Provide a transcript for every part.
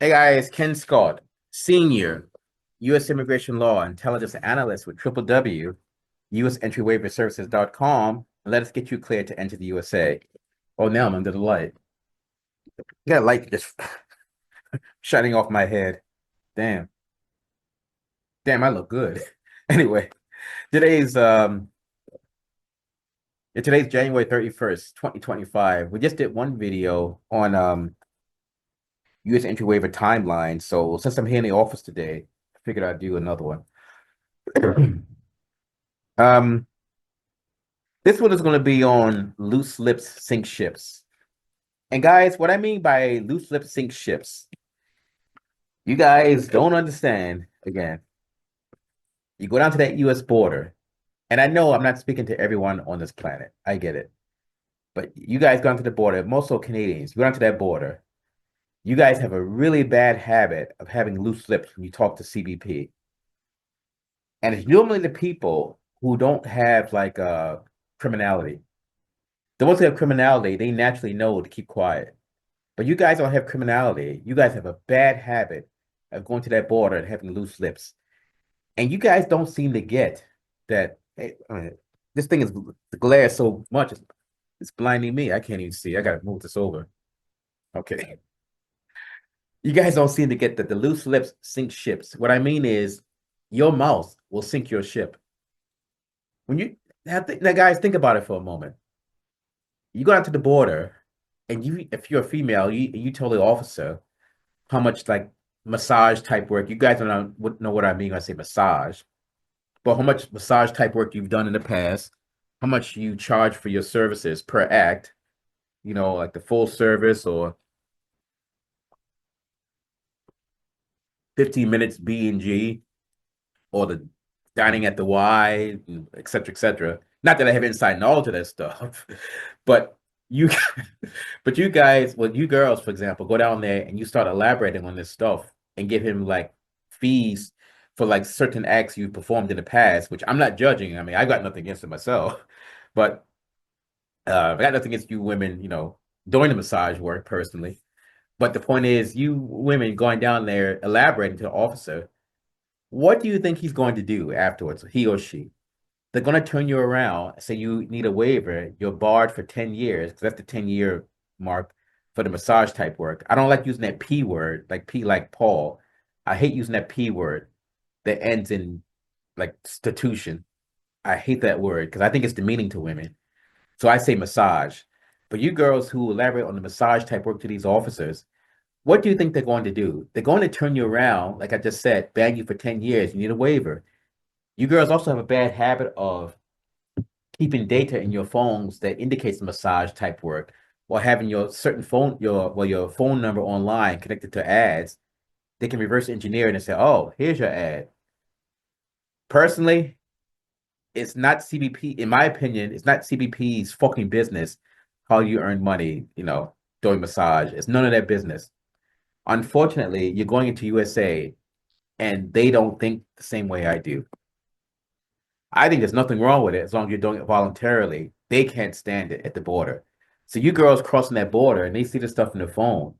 Hey guys, Ken Scott, Senior U.S. Immigration Law Intelligence Analyst with U.S. Entry Waiver Services.com. And let us get you cleared to enter the USA. Oh, now I'm under the light. You got a light just shining off my head. Damn. Damn, I look good. Anyway, today's um today's January 31st, 2025. We just did one video on U.S. Entry Waiver timeline. So since I'm here in the office today, I figured I'd do another one. Um, This one is going to be on loose lips sink ships. And guys, what I mean by loose lips sink ships, you guys don't understand. Again, you go down to that US border, and I know I'm not speaking to everyone on this planet. I get it. But you guys go down to the border, most so Canadians, you go down to that border. You guys have a really bad habit of having loose lips when you talk to CBP. And it's normally the people who don't have like criminality. The ones who have criminality, they naturally know to keep quiet. But you guys don't have criminality. You guys have a bad habit of going to that border and having loose lips. And you guys don't seem to get that. Hey, this thing is the glare so much, it's blinding me. I can't even see. I gotta move this over. Okay. You guys don't seem to get that the loose lips sink ships. What I mean is your mouth will sink your ship. When you now guys, think about it for a moment. You go out to the border and you if you're a female, you tell the officer how much like massage type work. You guys don't know what I mean when I say massage, but how much massage type work you've done in the past, how much you charge for your services per act, like the full service or 15 minutes B and G or the dining at the Y, et cetera, et cetera. Not that I have inside knowledge of that stuff, but you, but you guys, well, you girls, for example, go down there and you start elaborating on this stuff and give him like fees for like certain acts you performed in the past, which I'm not judging. I mean, I got nothing against it myself, but I got nothing against you women, doing the massage work personally. But the point is, you women going down there elaborating to the officer, what do you think he's going to do afterwards, he or she? They're going to turn you around, say you need a waiver, you're barred for 10 years, because that's the 10-year mark for the massage type work. I don't like using that P word, like P like Paul. I hate using that P word that ends in like institution. I hate that word because I think it's demeaning to women. So I say massage. But you girls who elaborate on the massage type work to these officers, what do you think they're going to do? They're going to turn you around, like I just said, ban you for 10 years. You need a waiver. You girls also have a bad habit of keeping data in your phones that indicates massage type work, or having your certain phone, your phone number online connected to ads. They can reverse engineer it and say, "Oh, here's your ad." Personally, it's not CBP. In my opinion, it's not CBP's fucking business how you earn money. Doing massage. It's none of their business. Unfortunately, you're going into USA, and they don't think the same way I do. I think there's nothing wrong with it as long as you're doing it voluntarily. They can't stand it at the border. So you girls crossing that border and they see the stuff in the phone.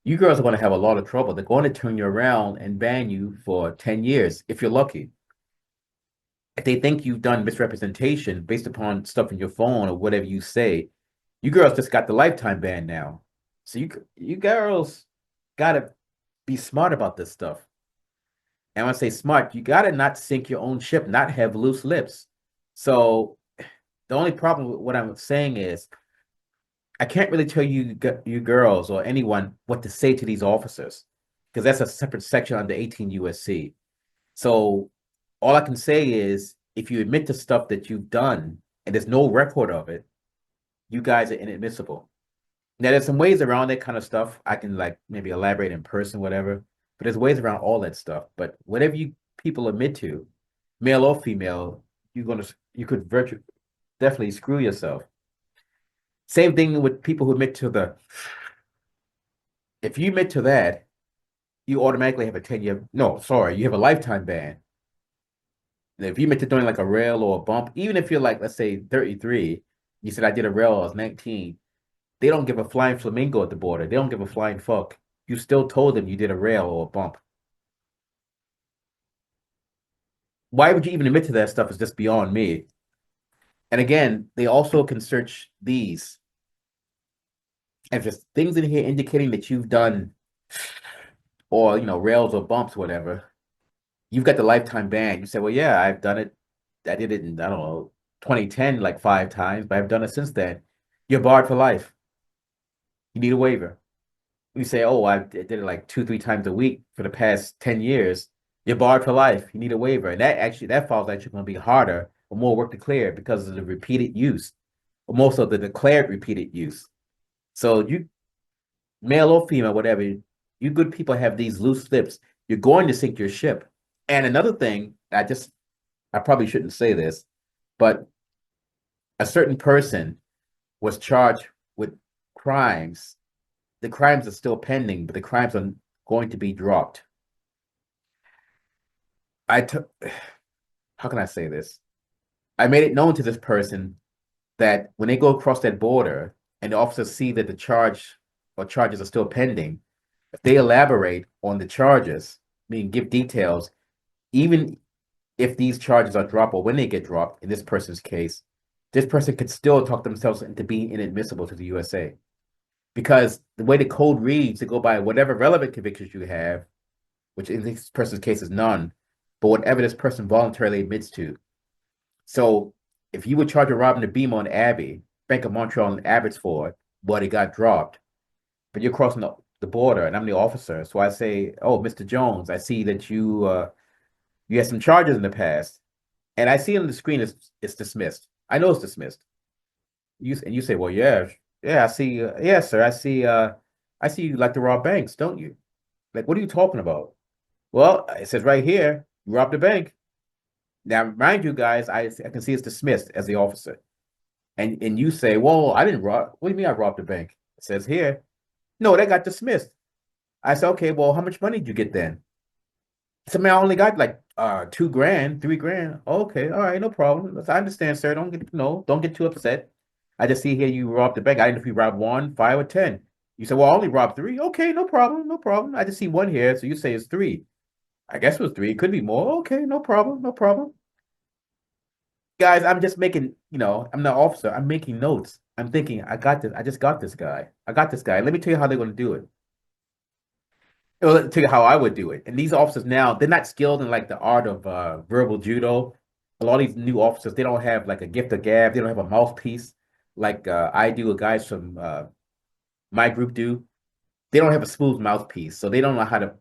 You girls are going to have a lot of trouble. They're going to turn you around and ban you for 10 years if you're lucky. If they think you've done misrepresentation based upon stuff in your phone or whatever you say, you girls just got the lifetime ban now. So you girls gotta be smart about this stuff. And when I say smart, you gotta not sink your own ship, not have loose lips. So the only problem with what I'm saying is I can't really tell you girls or anyone what to say to these officers because that's a separate section under 18 USC. So all I can say is if you admit to stuff that you've done and there's no record of it, you guys are inadmissible. Now there's some ways around that kind of stuff. I can like maybe elaborate in person, whatever. But there's ways around all that stuff. But whatever you people admit to, male or female, you could virtually definitely screw yourself. Same thing with people who admit to the if you admit to that, you automatically have a 10-year no, sorry, you have a lifetime ban. If you admit to doing like a rail or a bump, even if you're like, let's say 33, you said I did a rail, I was 19, they don't give a flying flamingo at the border. They don't give a flying fuck. you still told them you did a rail or a bump. Why would you even admit to that stuff is just beyond me. And again, they also can search these and just things in here indicating that you've done or rails or bumps, whatever. You've got the lifetime ban. You say, well, yeah, I've done it. I did it in, I don't know, 2010 like 5 times, but I've done it since then. You're barred for life. You need a waiver. You say, oh, I did it like 2, 3 times a week for the past 10 years. You're barred for life. You need a waiver. And that file's actually going to be harder or more work to clear because of the repeated use, or most of the declared repeated use. So you, male or female, whatever, you good people have these loose lips. You're going to sink your ship. And another thing, I probably shouldn't say this, but a certain person was charged with crimes. The crimes are still pending, but the crimes are going to be dropped. I took, how can I say this? I made it known to this person that when they go across that border and the officers see that the charge or charges are still pending, if they elaborate on the charges, meaning give details, even if these charges are dropped or when they get dropped, in this person's case, this person could still talk themselves into being inadmissible to the USA. Because the way the code reads, to go by whatever relevant convictions you have, which in this person's case is none, but whatever this person voluntarily admits to. So if you were charged with robbing the Beam on Abbey, Bank of Montreal and Abbotsford, but it got dropped, but you're crossing the border and I'm the officer. So I say, oh, Mr. Jones, I see that you had some charges in the past. And I see on the screen it's dismissed. I know it's dismissed. You say, well, yeah, yeah, I see, yeah, sir, I see you like to rob banks, don't you? Like, what are you talking about? Well, it says right here, you robbed a bank. Now, mind you, guys, I can see it's dismissed as the officer, and you say, well, I didn't rob. What do you mean I robbed a bank? It says here, no, that got dismissed. I said, okay, well, how much money did you get then? So man, I only got like 2 grand, 3 grand. Okay, all right, no problem. I understand, sir. Don't get too upset. I just see here you robbed the bank. I didn't know if you robbed 1, 5, or 10. You said, well, I only robbed three. Okay, no problem, no problem. I just see one here, so you say it's three. I guess it was three. It could be more. Okay, no problem, no problem. Guys, I'm just making, I'm the officer. I'm making notes. I'm thinking, I got this. I just got this guy. I got this guy. Let me tell you how they're going to do it. I'll tell you how I would do it. And these officers now, they're not skilled in like the art of verbal judo. A lot of these new officers, they don't have like a gift of gab. They don't have a mouthpiece like I do, or guys from my group do. They don't have a smooth mouthpiece, so they don't know how to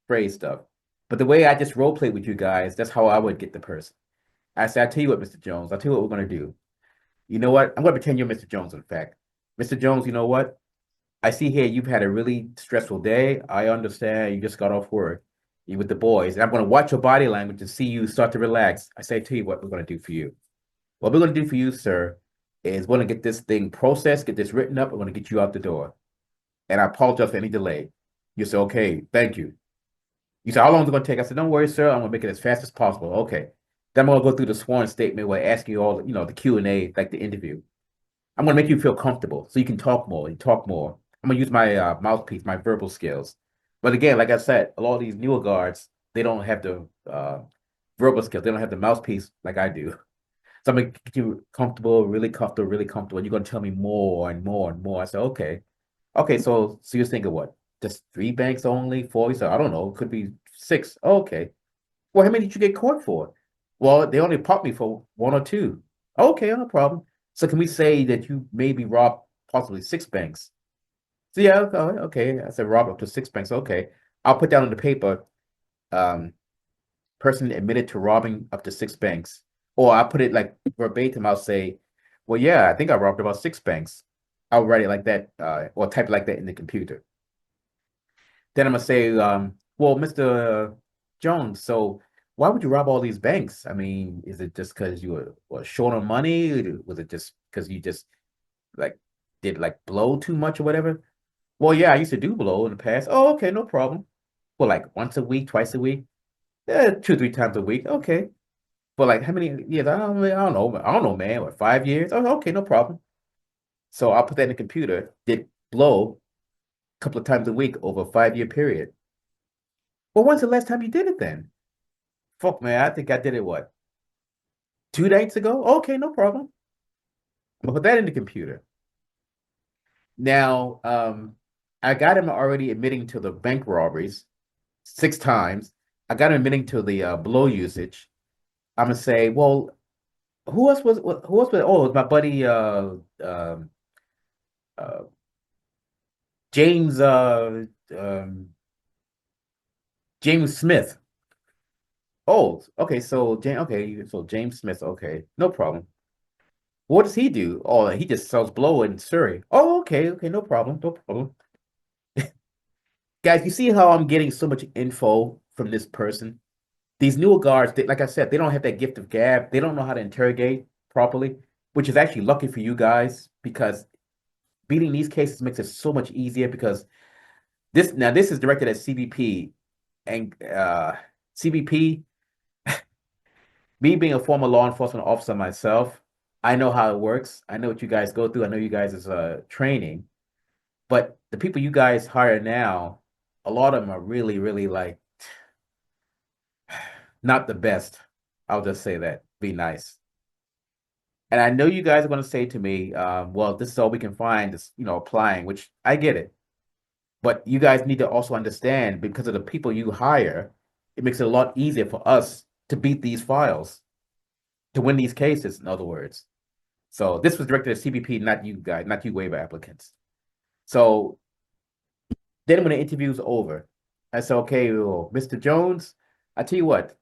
phrase stuff. But the way I just role play with you guys, that's how I would get the person. I say, I tell you what, Mr. Jones, I'll tell you what we're gonna do. You know what? I'm gonna pretend you're Mr. Jones, in fact. Mr. Jones, you know what? I see here you've had a really stressful day. I understand you just got off work. You with the boys. And I'm gonna watch your body language and see you start to relax. I say, tell you what we're gonna do for you. What we're gonna do for you, sir, is we're gonna get this thing processed, get this written up, we're gonna get you out the door. And I apologize for any delay. You say, okay, thank you. You say, how long is it going to take? I said, don't worry, sir. I'm going to make it as fast as possible. Okay. Then I'm going to go through the sworn statement where I ask you all, the Q&A, like the interview. I'm going to make you feel comfortable so you can talk more. You talk more. I'm going to use my mouthpiece, my verbal skills. But again, like I said, a lot of these newer guards, they don't have the verbal skills. They don't have the mouthpiece like I do. So I'm going to get you comfortable, really comfortable, really comfortable. And you're going to tell me more and more and more. I said, okay. Okay, so you're thinking what? Just 3 banks only? Four? You said, I don't know. It could be six. Okay. Well, how many did you get caught for? Well, they only popped me for one or two. Okay, no problem. So can we say that you maybe robbed possibly 6 banks? So yeah, okay. I said rob up to 6 banks. Okay. I'll put down on the paper, um, person admitted to robbing up to 6 banks. Or I'll put it like verbatim. I'll say, well, yeah, I think I robbed about 6 banks. I'll write it like that, or type it like that in the computer. Then I'm gonna say, well, Mr. Jones, so why would you rob all these banks? I mean, is it just because you were short on money? Was it just because you just like did like blow too much or whatever? Well, yeah, I used to do blow in the past. Oh, okay, no problem. Well, like once a week, twice a week, yeah, 2, 3 times a week. Okay. But like how many years? I don't know. I don't know, man. What, 5 years? Oh, okay, no problem. So I'll put that in the computer. Did blow couple of times a week over a 5-year period. Well, when's the last time you did it then? Fuck, man, I think I did it, what, 2 nights ago? Okay, no problem. I'll put that in the computer. Now, I got him already admitting to the bank robberies 6 times. I got him admitting to the blow usage. I'm gonna say, well, who else was? Oh, it was my buddy uh, James James Smith. Oh, okay, so James Smith. Okay, no problem. What does he do? Oh, he just sells blow in Surrey. Oh, okay, no problem, no problem. Guys, you see how I'm getting so much info from this person? These newer guards, like I said, they don't have that gift of gab. They don't know how to interrogate properly, which is actually lucky for you guys because beating these cases makes it so much easier because this is directed at CBP and CBP. Me being a former law enforcement officer myself, I know how it works. I know what you guys go through. I know you guys is training, but the people you guys hire now, a lot of them are really, really like not the best. I'll just say that. Be nice. And I know you guys are going to say to me, well, this is all we can find is, applying, which I get it. But you guys need to also understand because of the people you hire, it makes it a lot easier for us to beat these files, to win these cases, in other words. So this was directed at CBP, not you guys, not you waiver applicants. So then when the interview's over, I said, okay, well, Mr. Jones, I tell you what,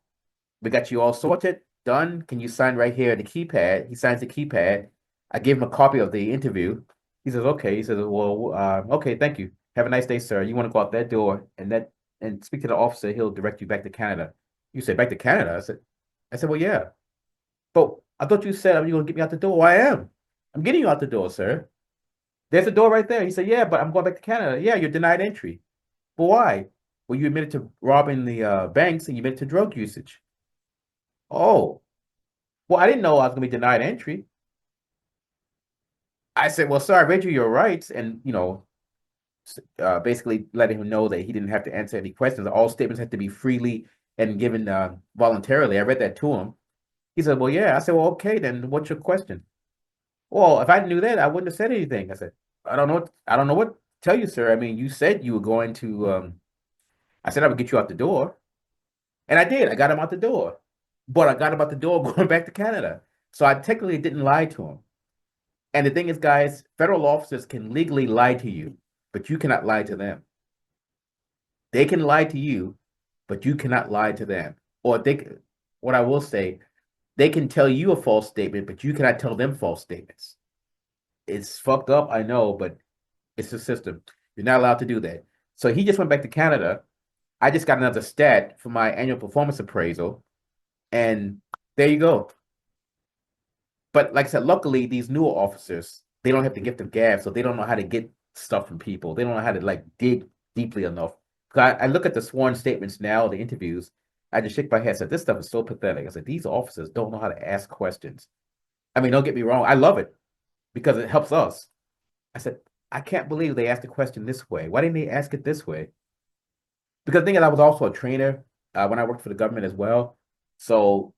we got you all sorted, done. Can you sign right here at the keypad? He signs the keypad. I give him a copy of the interview. He says, okay. He says, well, okay, thank you. Have a nice day, sir. You want to go out that door and speak to the officer. He'll direct you back to Canada. You said back to Canada? I said, well, yeah. But I thought you said you going to get me out the door. Well, I am. I'm getting you out the door, sir. There's a door right there. He said, yeah, but I'm going back to Canada. Yeah, you're denied entry. But why? Well, you admitted to robbing the banks and you admitted to drug usage. Oh, well, I didn't know I was going to be denied entry. I said, well, sir, I read you your rights and, basically letting him know that he didn't have to answer any questions. All statements had to be freely and given voluntarily. I read that to him. He said, well, yeah. I said, well, okay, then what's your question? Well, if I knew that, I wouldn't have said anything. I said, I don't know what to tell you, sir. I mean, you said you were going to, I said I would get you out the door. And I did. I got him out the door. But I got him out the door going back to Canada. So I technically didn't lie to him. And the thing is, guys, federal officers can legally lie to you, but you cannot lie to them. They can lie to you, but you cannot lie to them. Or what I will say, they can tell you a false statement, but you cannot tell them false statements. It's fucked up, I know, but it's the system. You're not allowed to do that. So he just went back to Canada. I just got another stat for my annual performance appraisal, and there you go. But like I said, luckily these newer officers, they don't have the gift of gab, so they don't know how to get stuff from people. They don't know how to like dig deeply enough. I look at the sworn statements now, the interviews. I just shake my head. Said this stuff is so pathetic. I said these officers don't know how to ask questions. I mean, don't get me wrong. I love it because it helps us. I said I can't believe they asked the question this way. Why didn't they ask it this way? Because the thing is, I was also a trainer when I worked for the government as well. So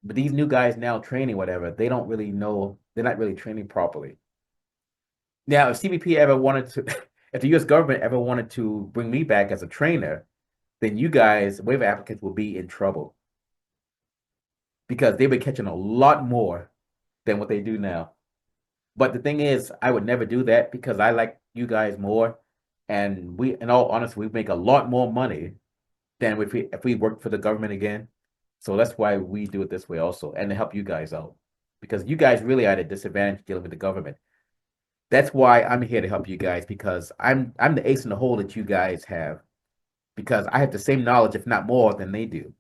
but these new guys now training, whatever, they don't really know, they're not really training properly. Now, if CBP ever wanted to, if the US government ever wanted to bring me back as a trainer, then you guys, waiver applicants, will be in trouble because they've been catching a lot more than what they do now. But the thing is, I would never do that because I like you guys more. And in all honesty, we make a lot more money than if we worked for the government again. So that's why we do it this way also, and to help you guys out. Because you guys really are at a disadvantage dealing with the government. That's why I'm here to help you guys because I'm the ace in the hole that you guys have. Because I have the same knowledge, if not more, than they do.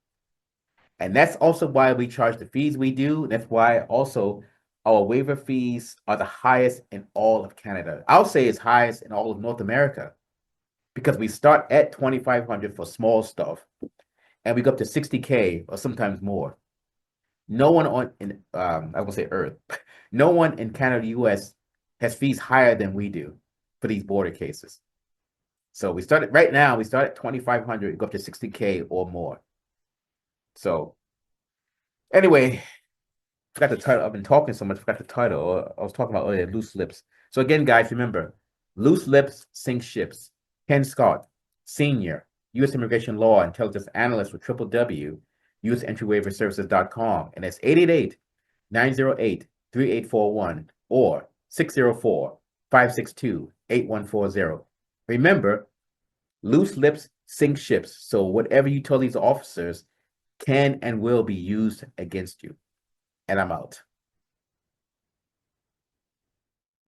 And that's also why we charge the fees we do. That's why also our waiver fees are the highest in all of Canada. I'll say it's highest in all of North America because we start at 2,500 for small stuff and we go up to 60K or sometimes more. No one I will say Earth, no one in Canada, U.S. has fees higher than we do for these border cases. So we start at 2,500, go up to 60K or more. So anyway, forgot the title. I've been talking so much, forgot the title. I was talking about earlier, loose lips. So again, guys, remember, loose lips sink ships. Ken Scott, Senior U.S. Immigration Law Intelligence Analyst with www.usentryWaiverServices.com, and that's 888-908-3841 or 604-562-8140. Remember, loose lips sink ships. So whatever you tell these officers can and will be used against you. And I'm out.